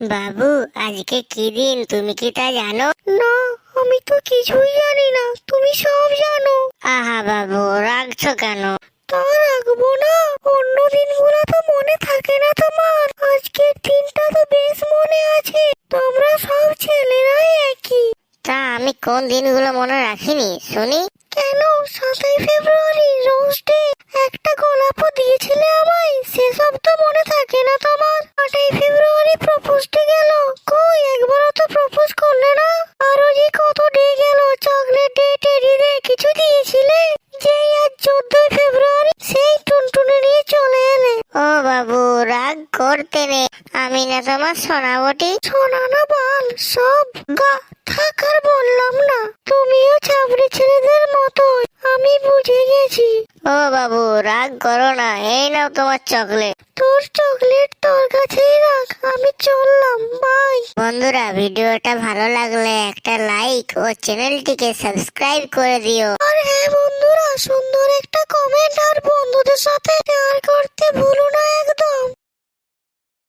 বাবু, আজকে কি দিন তুমি কি তা জানো? না, আমি তো কিছুই জানি না, তুমি সব জানো। আহা বাবু, রাখছো কেন? তা রাখবো না? অন্য দিনগুলো তো মনে থাকে না তোমার, আজকের দিনটা তো বেশ মনে আছে। তোমরা সব ছেলেরাই একই। তা আমি কোন দিনগুলো মনে রাখিনি শুনি। কেন, 7ই ফেব্রুয়ারি রোজ ডে, একটা গোলাপও দিয়েছিলে আমায়, সেসব তো মনে থাকে না তোমার? 8ই ফেব্রুয়ারি প্রপোজ ডে গেল, কই একবারও তো প্রপোজ করলে না। আরো যে কত ডে গেল, চকলেট ডে, টেডি ডে, কিছু দিয়েছিলে? যেই আজ 14ই ফেব্রুয়ারি, সেই টুনটুনি নিয়ে চলে এলে। ও বাবু, রাগ করতে নেই, আমি না তোমার সোনাবটি। শোনা না বাল, সব গা থাকার বললাম না, তুমিও চাবড়ি ছেলেদের মতোই, আমি বুঝে গেছি। ও বাবু, রাগ করো না, এই নাও তোমার চকলেট। তোর চকলেট তোর কাছেই রাখ, আমি চললাম, বাই। বন্ধুরা, ভিডিওটা ভালো লাগলে একটা লাইক ও চ্যানেলটিকে সাবস্ক্রাইব করে দিও। আর হ্যাঁ বন্ধুরা, সুন্দর একটা কমেন্ট আর বন্ধুদের সাথে